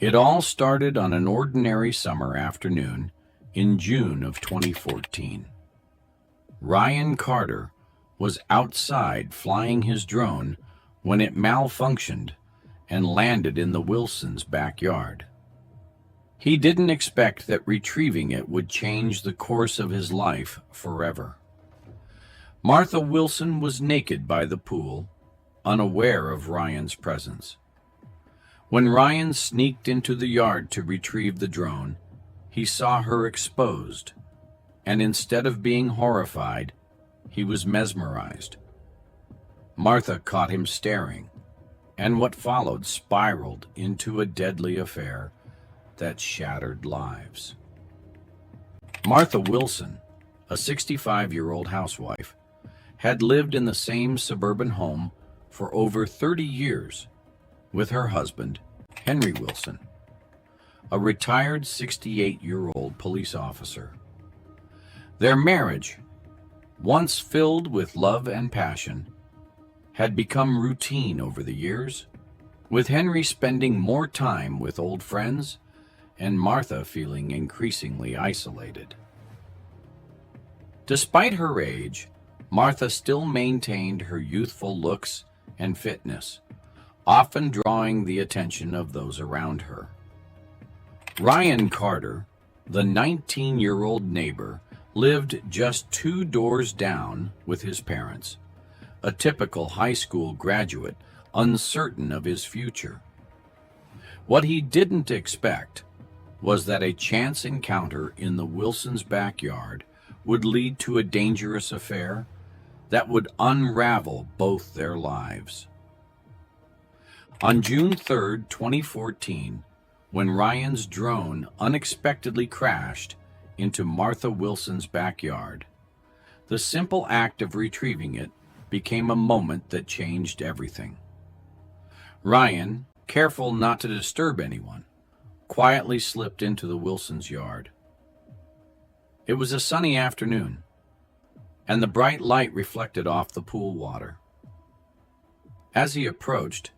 It all started on an ordinary summer afternoon in June of 2014. Ryan Carter was outside flying his drone when it malfunctioned and landed in the Wilsons' backyard. He didn't expect that retrieving it would change the course of his life forever. Martha Wilson was naked by the pool, unaware of Ryan's presence. When Ryan sneaked into the yard to retrieve the drone, he saw her exposed, and instead of being horrified, he was mesmerized. Martha caught him staring, and what followed spiraled into a deadly affair that shattered lives. Martha Wilson, a 65-year-old housewife, had lived in the same suburban home for over 30 years with her husband, Henry Wilson, a retired 68-year-old police officer. Their marriage, once filled with love and passion, had become routine over the years, with Henry spending more time with old friends and Martha feeling increasingly isolated. Despite her age, Martha still maintained her youthful looks and fitness, often drawing the attention of those around her. Ryan Carter, the 19-year-old neighbor, lived just 2 doors down with his parents, a typical high school graduate uncertain of his future. What he didn't expect was that a chance encounter in the Wilsons' backyard would lead to a dangerous affair that would unravel both their lives. On June 3, 2014, when Ryan's drone unexpectedly crashed into Martha Wilson's backyard, the simple act of retrieving it became a moment that changed everything. Ryan, careful not to disturb anyone, quietly slipped into the Wilsons' yard. It was a sunny afternoon, and the bright light reflected off the pool water. As he approached,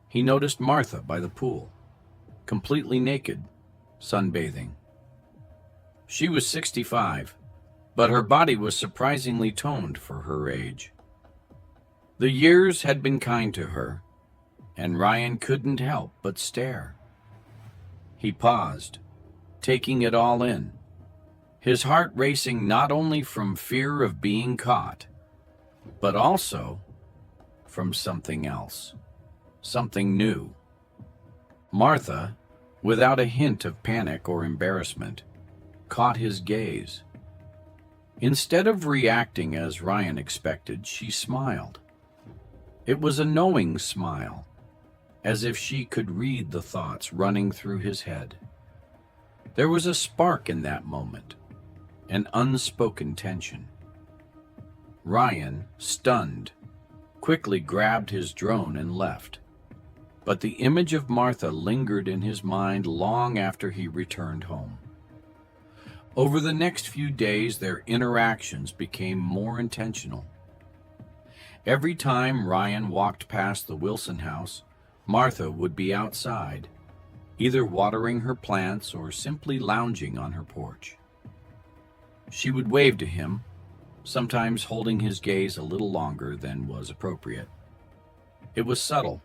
he noticed Martha by the pool, completely naked, sunbathing. She was 65, but her body was surprisingly toned for her age. The years had been kind to her, and Ryan couldn't help but stare. He paused, taking it all in, his heart racing not only from fear of being caught, but also from something else, something new. Martha, without a hint of panic or embarrassment, caught his gaze. Instead of reacting as Ryan expected, she smiled. It was a knowing smile, as if she could read the thoughts running through his head. There was a spark in that moment, an unspoken tension. Ryan, stunned, quickly grabbed his drone and left, but the image of Martha lingered in his mind long after he returned home. Over the next few days, their interactions became more intentional. Every time Ryan walked past the Wilson house, Martha would be outside, either watering her plants or simply lounging on her porch. She would wave to him, sometimes holding his gaze a little longer than was appropriate. It was subtle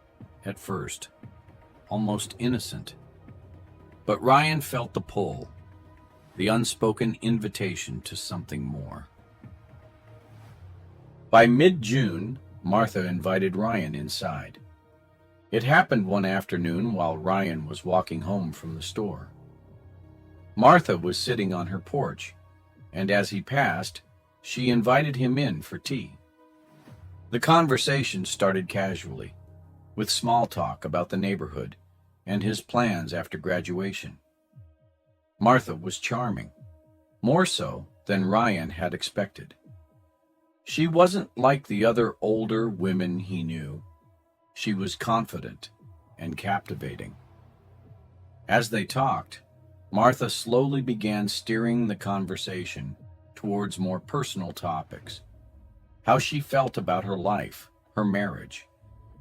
at first, almost innocent, but Ryan felt the pull, the unspoken invitation to something more. By mid-June, Martha invited Ryan inside. It happened one afternoon while Ryan was walking home from the store. Martha was sitting on her porch, and as he passed, she invited him in for tea. The conversation started casually, with small talk about the neighborhood and his plans after graduation. Martha was charming, more so than Ryan had expected. She wasn't like the other older women he knew. She was confident and captivating. As they talked, Martha slowly began steering the conversation towards more personal topics. How she felt about her life, her marriage,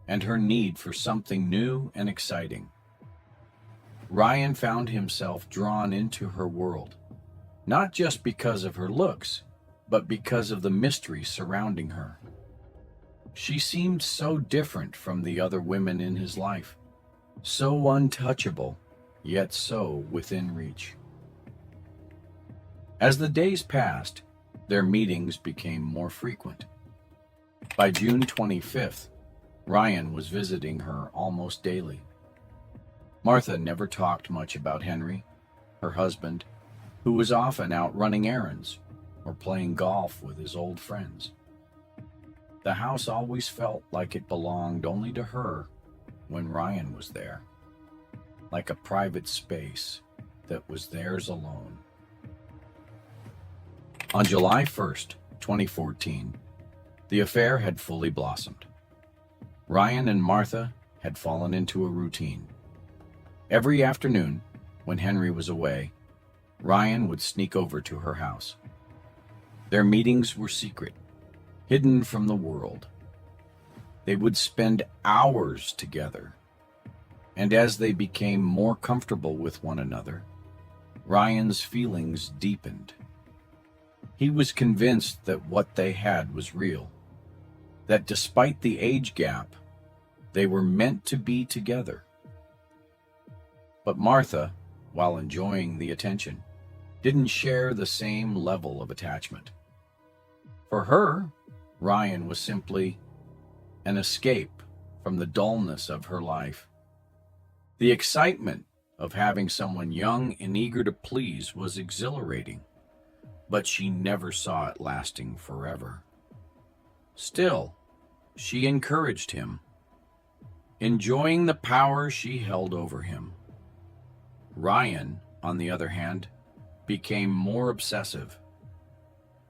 and her need for something new and exciting. Ryan found himself drawn into her world, not just because of her looks, but because of the mystery surrounding her. She seemed so different from the other women in his life, so untouchable, yet so within reach. As the days passed, their meetings became more frequent. By June 25th, Ryan was visiting her almost daily. Martha never talked much about Henry, her husband, who was often out running errands or playing golf with his old friends. The house always felt like it belonged only to her when Ryan was there, like a private space that was theirs alone. On July 1st, 2014, the affair had fully blossomed. Ryan and Martha had fallen into a routine. Every afternoon, when Henry was away, Ryan would sneak over to her house. Their meetings were secret, hidden from the world. They would spend hours together, and as they became more comfortable with one another, Ryan's feelings deepened. He was convinced that what they had was real, that despite the age gap, they were meant to be together. But Martha, while enjoying the attention, didn't share the same level of attachment. For her, Ryan was simply an escape from the dullness of her life. The excitement of having someone young and eager to please was exhilarating, but she never saw it lasting forever. Still, she encouraged him, enjoying the power she held over him. Ryan, on the other hand, became more obsessive.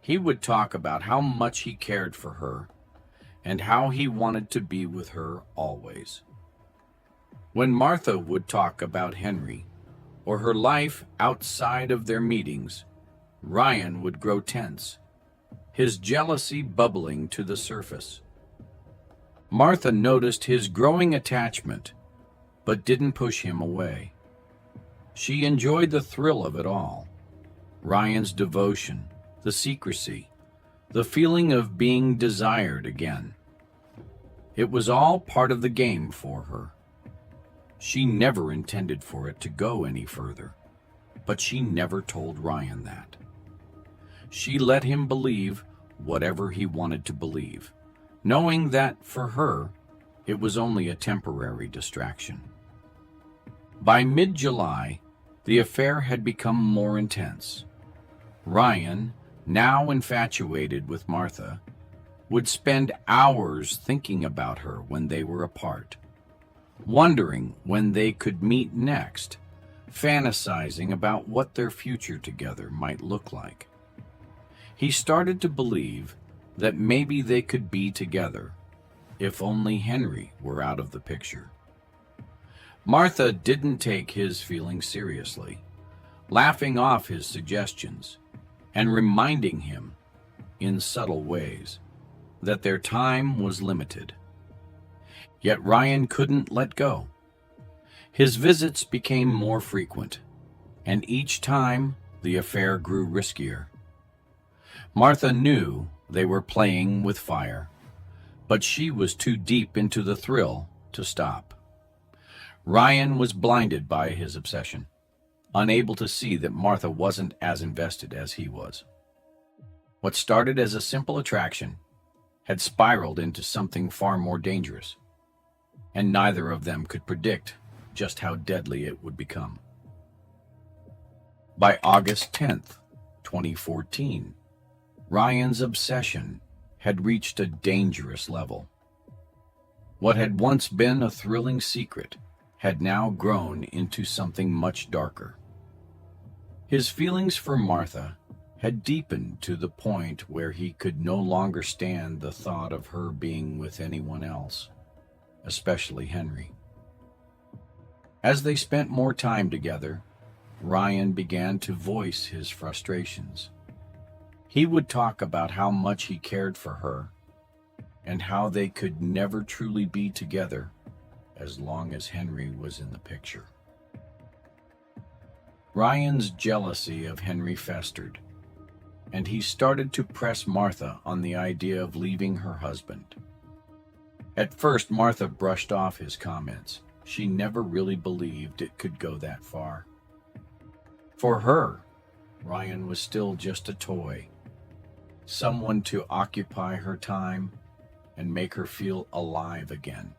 He would talk about how much he cared for her and how he wanted to be with her always. When Martha would talk about Henry or her life outside of their meetings, Ryan would grow tense, his jealousy bubbling to the surface. Martha noticed his growing attachment, but didn't push him away. She enjoyed the thrill of it all. Ryan's devotion, the secrecy, the feeling of being desired again. It was all part of the game for her. She never intended for it to go any further, but she never told Ryan that. She let him believe whatever he wanted to believe, knowing that, for her, it was only a temporary distraction. By mid-July, the affair had become more intense. Ryan, now infatuated with Martha, would spend hours thinking about her when they were apart, wondering when they could meet next, fantasizing about what their future together might look like. He started to believe that maybe they could be together, if only Henry were out of the picture. Martha didn't take his feelings seriously, laughing off his suggestions and reminding him, in subtle ways, that their time was limited. Yet Ryan couldn't let go. His visits became more frequent, and each time the affair grew riskier. Martha knew they were playing with fire, but she was too deep into the thrill to stop. Ryan was blinded by his obsession, unable to see that Martha wasn't as invested as he was. What started as a simple attraction had spiraled into something far more dangerous, and neither of them could predict just how deadly it would become. By August 10th, 2014, Ryan's obsession had reached a dangerous level. What had once been a thrilling secret had now grown into something much darker. His feelings for Martha had deepened to the point where he could no longer stand the thought of her being with anyone else, especially Henry. As they spent more time together, Ryan began to voice his frustrations. He would talk about how much he cared for her and how they could never truly be together as long as Henry was in the picture. Ryan's jealousy of Henry festered, and he started to press Martha on the idea of leaving her husband. At first, Martha brushed off his comments. She never really believed it could go that far. For her, Ryan was still just a toy, someone to occupy her time and make her feel alive again.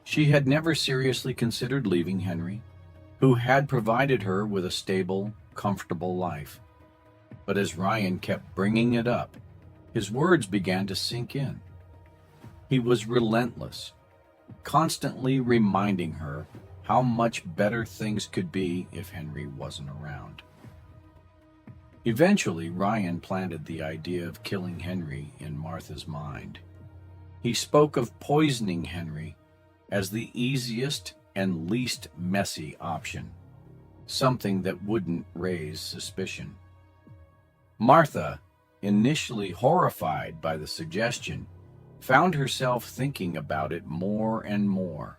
She had never seriously considered leaving Henry, who had provided her with a stable, comfortable life. But as Ryan kept bringing it up, his words began to sink in. He was relentless, constantly reminding her how much better things could be if Henry wasn't around. Eventually, Ryan planted the idea of killing Henry in Martha's mind. He spoke of poisoning Henry as the easiest and least messy option, something that wouldn't raise suspicion. Martha, initially horrified by the suggestion, found herself thinking about it more and more.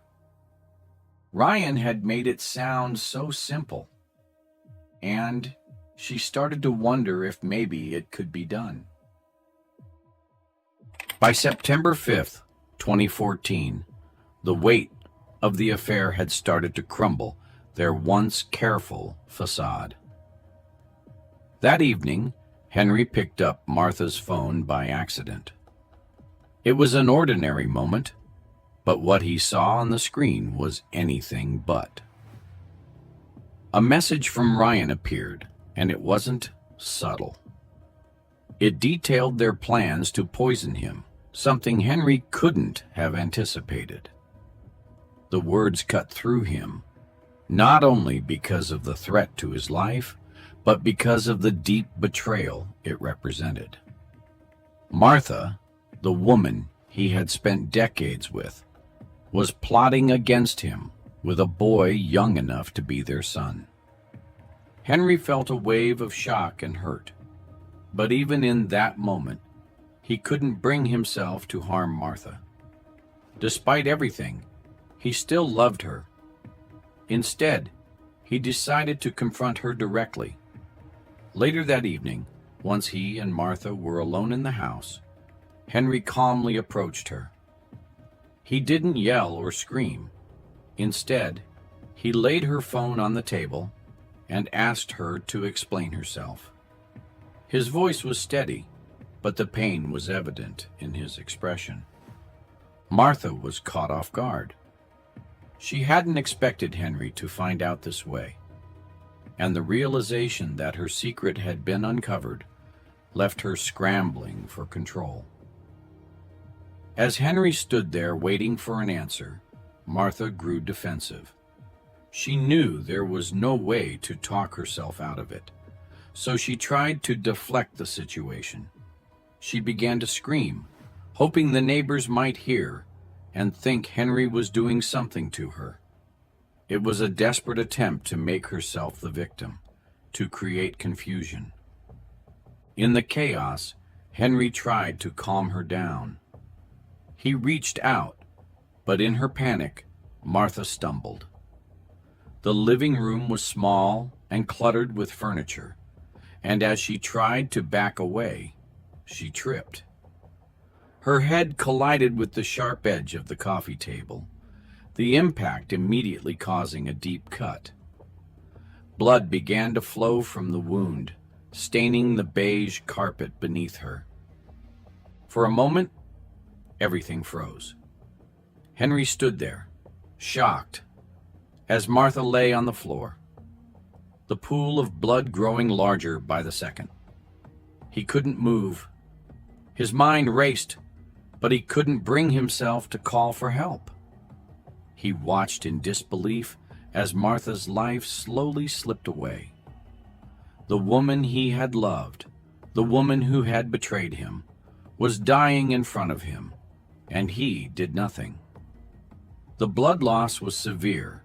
Ryan had made it sound so simple, and she started to wonder if maybe it could be done. By September 5th, 2014, the weight of the affair had started to crumble their once careful facade. That evening, Henry picked up Martha's phone by accident. It was an ordinary moment, but what he saw on the screen was anything but. A message from Ryan appeared, and it wasn't subtle. It detailed their plans to poison him, something Henry couldn't have anticipated. The words cut through him, not only because of the threat to his life, but because of the deep betrayal it represented. Martha, the woman he had spent decades with, was plotting against him with a boy young enough to be their son. Henry felt a wave of shock and hurt, but even in that moment, he couldn't bring himself to harm Martha. Despite everything, he still loved her. Instead, he decided to confront her directly. Later that evening, once he and Martha were alone in the house, Henry calmly approached her. He didn't yell or scream. Instead, he laid her phone on the table and asked her to explain herself. His voice was steady, but the pain was evident in his expression. Martha was caught off guard. She hadn't expected Henry to find out this way, and the realization that her secret had been uncovered left her scrambling for control. As Henry stood there waiting for an answer, Martha grew defensive. She knew there was no way to talk herself out of it, so she tried to deflect the situation. She began to scream, hoping the neighbors might hear and think Henry was doing something to her. It was a desperate attempt to make herself the victim, to create confusion. In the chaos, Henry tried to calm her down. He reached out, but in her panic, Martha stumbled. The living room was small and cluttered with furniture, and as she tried to back away, she tripped. Her head collided with the sharp edge of the coffee table, the impact immediately causing a deep cut. Blood began to flow from the wound, staining the beige carpet beneath her. For a moment, everything froze. Henry stood there, shocked, as Martha lay on the floor, the pool of blood growing larger by the second. He couldn't move. His mind raced, but he couldn't bring himself to call for help. He watched in disbelief as Martha's life slowly slipped away. The woman he had loved, the woman who had betrayed him, was dying in front of him, and he did nothing. The blood loss was severe,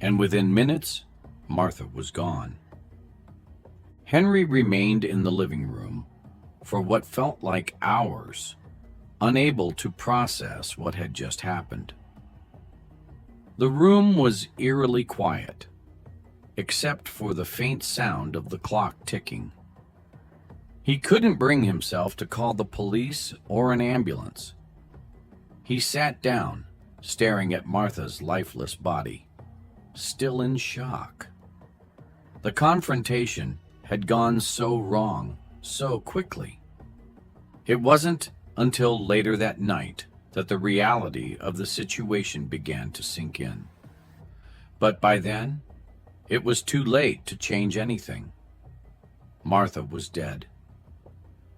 and within minutes, Martha was gone. Henry remained in the living room for what felt like hours, unable to process what had just happened. The room was eerily quiet, except for the faint sound of the clock ticking. He couldn't bring himself to call the police or an ambulance. He sat down, staring at Martha's lifeless body, still in shock. The confrontation had gone so wrong so quickly. It wasn't until later that night that the reality of the situation began to sink in. But by then, it was too late to change anything. Martha was dead,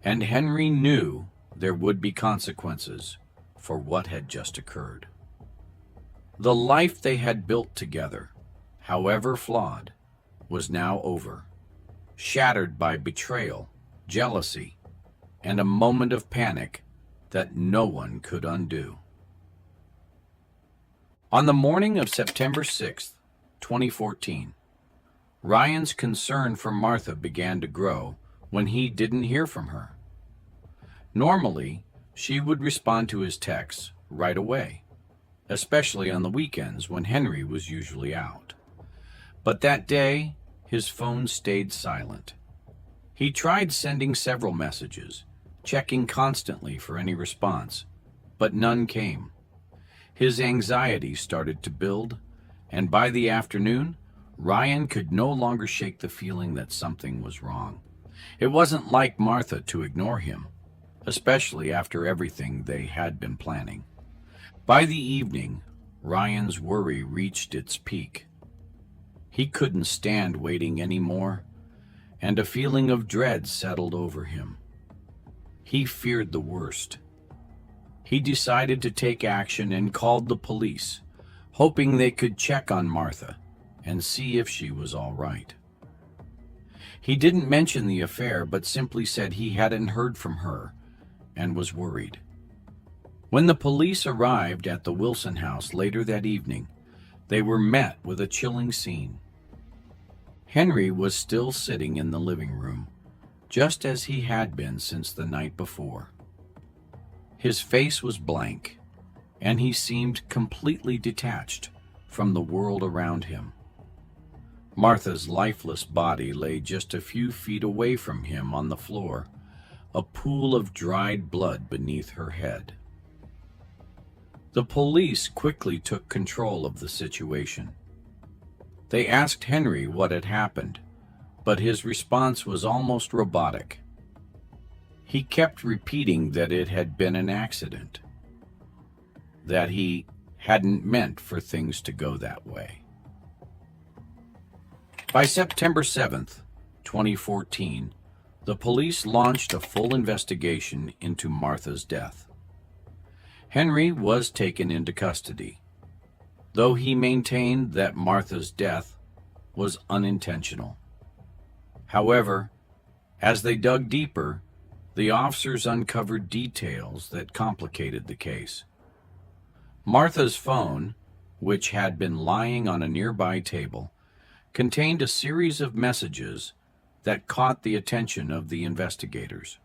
and Henry knew there would be consequences for what had just occurred. The life they had built together, however flawed, was now over, shattered by betrayal, jealousy, and a moment of panic that no one could undo. On the morning of September 6th, 2014, Ryan's concern for Martha began to grow when he didn't hear from her. Normally, she would respond to his texts right away, especially on the weekends when Henry was usually out. But that day, his phone stayed silent. He tried sending several messages, checking constantly for any response, but none came. His anxiety started to build, and by the afternoon, Ryan could no longer shake the feeling that something was wrong. It wasn't like Martha to ignore him, especially after everything they had been planning. By the evening, Ryan's worry reached its peak. He couldn't stand waiting anymore, and a feeling of dread settled over him. He feared the worst. He decided to take action and called the police, hoping they could check on Martha and see if she was all right. He didn't mention the affair, but simply said he hadn't heard from her and was worried. When the police arrived at the Wilson house later that evening, they were met with a chilling scene. Henry was still sitting in the living room, just as he had been since the night before. His face was blank, and he seemed completely detached from the world around him. Martha's lifeless body lay just a few feet away from him on the floor, a pool of dried blood beneath her head. The police quickly took control of the situation. They asked Henry what had happened, but his response was almost robotic. He kept repeating that it had been an accident, that he hadn't meant for things to go that way. By September 7th, 2014, the police launched a full investigation into Martha's death. Henry was taken into custody, though he maintained that Martha's death was unintentional. However, as they dug deeper, the officers uncovered details that complicated the case. Martha's phone, which had been lying on a nearby table, contained a series of messages that caught the attention of the investigators.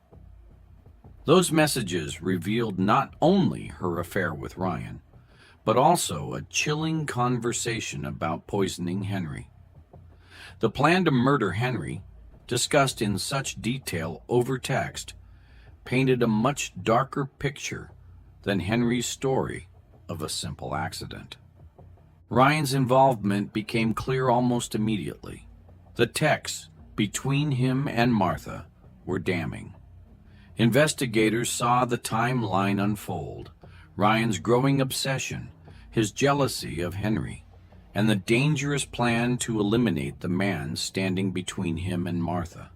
Those messages revealed not only her affair with Ryan, but also a chilling conversation about poisoning Henry. The plan to murder Henry, discussed in such detail over text, painted a much darker picture than Henry's story of a simple accident. Ryan's involvement became clear almost immediately. The texts between him and Martha were damning. Investigators saw the timeline unfold, Ryan's growing obsession, his jealousy of Henry, and the dangerous plan to eliminate the man standing between him and Martha.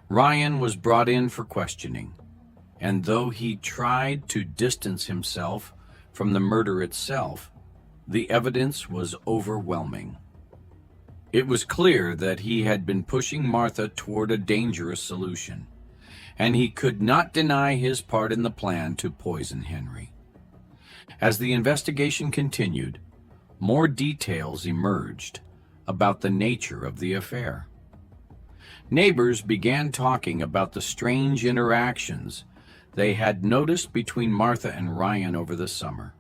Ryan was brought in for questioning, and though he tried to distance himself from the murder itself, the evidence was overwhelming. It was clear that he had been pushing Martha toward a dangerous solution, and he could not deny his part in the plan to poison Henry. As the investigation continued, more details emerged about the nature of the affair. Neighbors began talking about the strange interactions they had noticed between Martha and Ryan over the summer.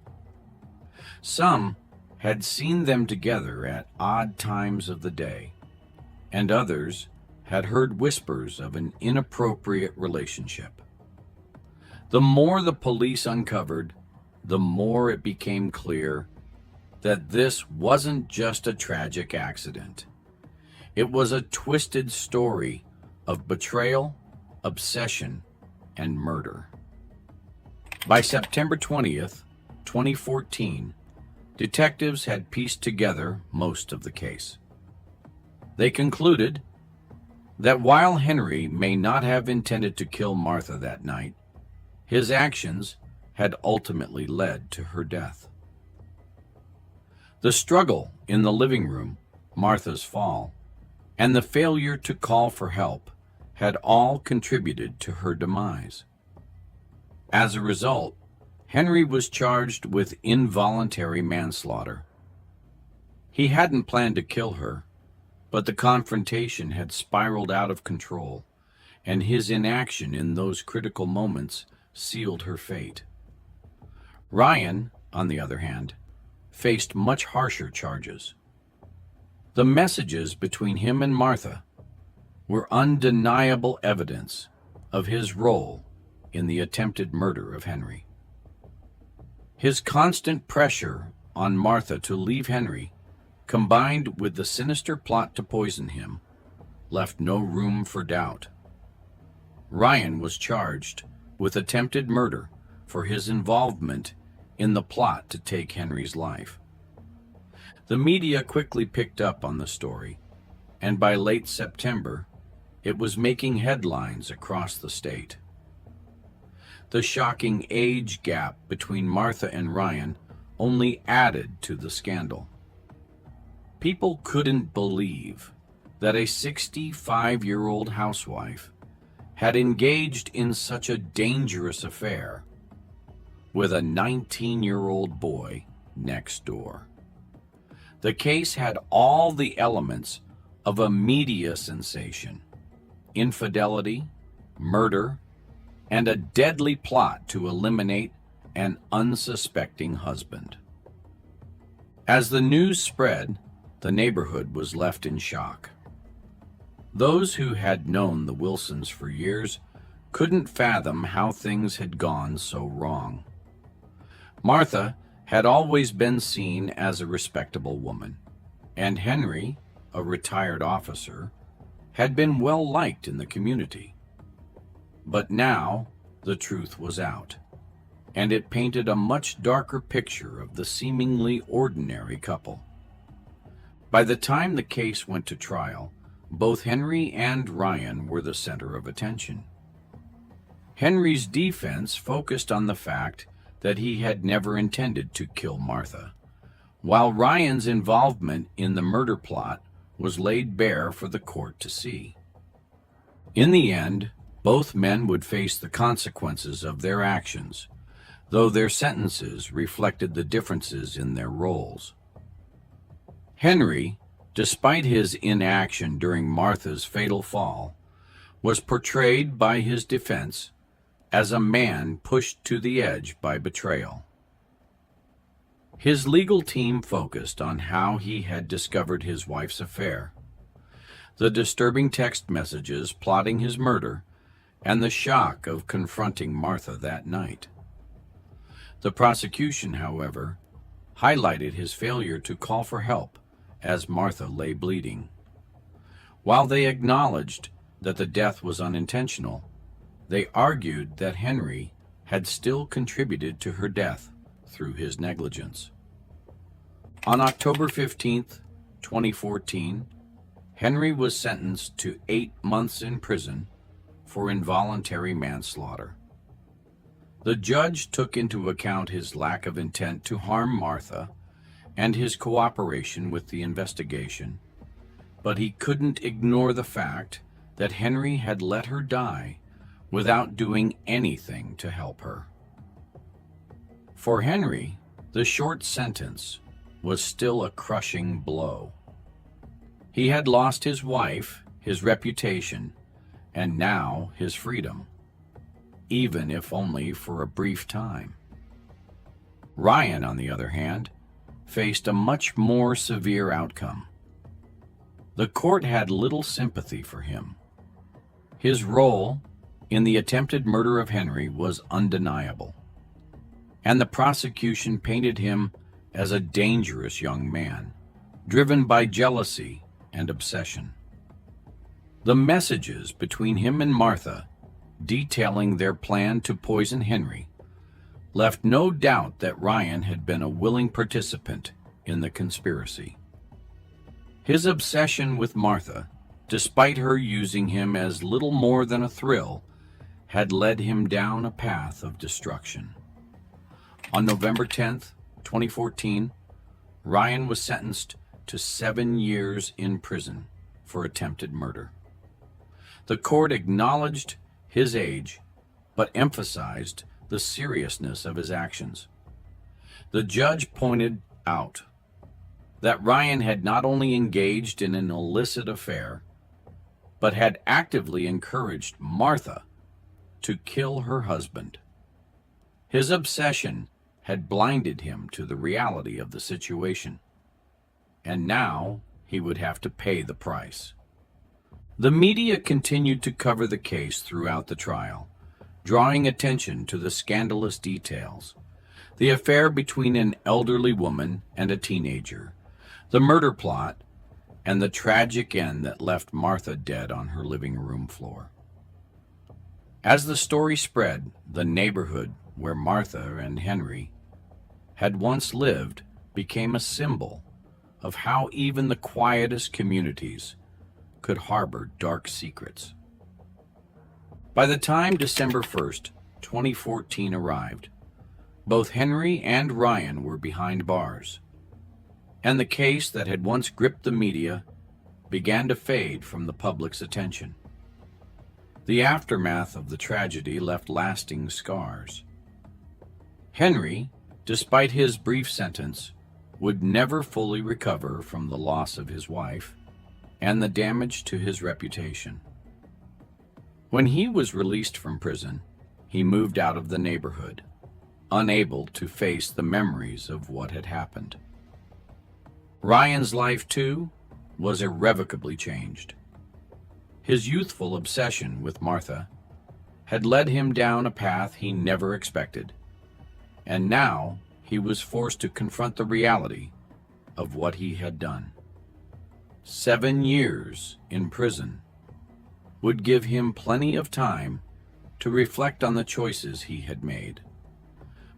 Some had seen them together at odd times of the day, and others had heard whispers of an inappropriate relationship. The more the police uncovered, the more it became clear that this wasn't just a tragic accident. It was a twisted story of betrayal, obsession, and murder. By September 20th, 2014, detectives had pieced together most of the case. They concluded that while Henry may not have intended to kill Martha that night, his actions had ultimately led to her death. The struggle in the living room, Martha's fall, and the failure to call for help had all contributed to her demise. As a result, Henry was charged with involuntary manslaughter. He hadn't planned to kill her, but the confrontation had spiraled out of control, and his inaction in those critical moments sealed her fate. Ryan, on the other hand, faced much harsher charges. The messages between him and Martha were undeniable evidence of his role in the attempted murder of Henry. His constant pressure on Martha to leave Henry, combined with the sinister plot to poison him, left no room for doubt. Ryan was charged with attempted murder for his involvement in the plot to take Henry's life. The media quickly picked up on the story, and by late September, it was making headlines across the state. The shocking age gap between Martha and Ryan only added to the scandal. People couldn't believe that a 65-year-old housewife had engaged in such a dangerous affair with a 19-year-old boy next door. The case had all the elements of a media sensation: infidelity, murder, and a deadly plot to eliminate an unsuspecting husband. As the news spread, the neighborhood was left in shock. Those who had known the Wilsons for years couldn't fathom how things had gone so wrong. Martha had always been seen as a respectable woman, and Henry, a retired officer, had been well liked in the community. But now the truth was out, and it painted a much darker picture of the seemingly ordinary couple. By the time the case went to trial, both Henry and Ryan were the center of attention. Henry's defense focused on the fact that he had never intended to kill Martha, while Ryan's involvement in the murder plot was laid bare for the court to see. In the end, both men would face the consequences of their actions, though their sentences reflected the differences in their roles. Henry, despite his inaction during Martha's fatal fall, was portrayed by his defense as a man pushed to the edge by betrayal. His legal team focused on how he had discovered his wife's affair, the disturbing text messages plotting his murder, and the shock of confronting Martha that night. The prosecution, however, highlighted his failure to call for help as Martha lay bleeding. While they acknowledged that the death was unintentional, they argued that Henry had still contributed to her death through his negligence. On October 15, 2014, Henry was sentenced to 8 months in prison for involuntary manslaughter. The judge took into account his lack of intent to harm Martha and his cooperation with the investigation, but he couldn't ignore the fact that Henry had let her die without doing anything to help her. For Henry, the short sentence was still a crushing blow. He had lost his wife, his reputation, and now his freedom, even if only for a brief time. Ryan, on the other hand, faced a much more severe outcome. The court had little sympathy for him. His role in the attempted murder of Henry was undeniable, and the prosecution painted him as a dangerous young man, driven by jealousy and obsession. The messages between him and Martha, detailing their plan to poison Henry, left no doubt that Ryan had been a willing participant in the conspiracy. His obsession with Martha, despite her using him as little more than a thrill, had led him down a path of destruction. On November 10th, 2014, Ryan was sentenced to 7 years in prison for attempted murder. The court acknowledged his age, but emphasized the seriousness of his actions. The judge pointed out that Ryan had not only engaged in an illicit affair, but had actively encouraged Martha to kill her husband. His obsession had blinded him to the reality of the situation, and now he would have to pay the price. The media continued to cover the case throughout the trial, drawing attention to the scandalous details: the affair between an elderly woman and a teenager, the murder plot, and the tragic end that left Martha dead on her living room floor. As the story spread, the neighborhood where Martha and Henry had once lived became a symbol of how even the quietest communities could harbor dark secrets. By the time December 1st, 2014 arrived, both Henry and Ryan were behind bars, and the case that had once gripped the media began to fade from the public's attention. The aftermath of the tragedy left lasting scars. Henry, despite his brief sentence, would never fully recover from the loss of his wife and the damage to his reputation. When he was released from prison, he moved out of the neighborhood, unable to face the memories of what had happened. Ryan's life, too, was irrevocably changed. His youthful obsession with Martha had led him down a path he never expected, and now he was forced to confront the reality of what he had done. 7 years in prison would give him plenty of time to reflect on the choices he had made.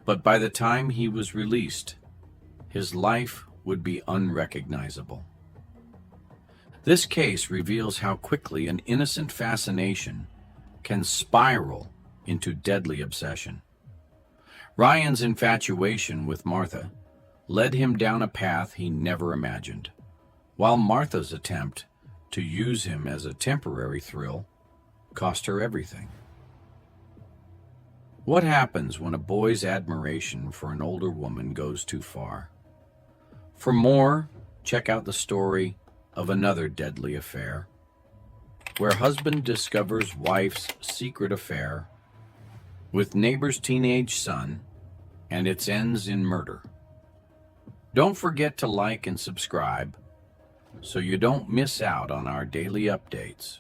But by the time he was released, his life would be unrecognizable. This case reveals how quickly an innocent fascination can spiral into deadly obsession. Ryan's infatuation with Martha led him down a path he never imagined, while Martha's attempt to use him as a temporary thrill cost her everything. What happens when a boy's admiration for an older woman goes too far? For more, check out the story of another deadly affair, where husband discovers wife's secret affair with neighbor's teenage son, and it ends in murder. Don't forget to like and subscribe so you don't miss out on our daily updates.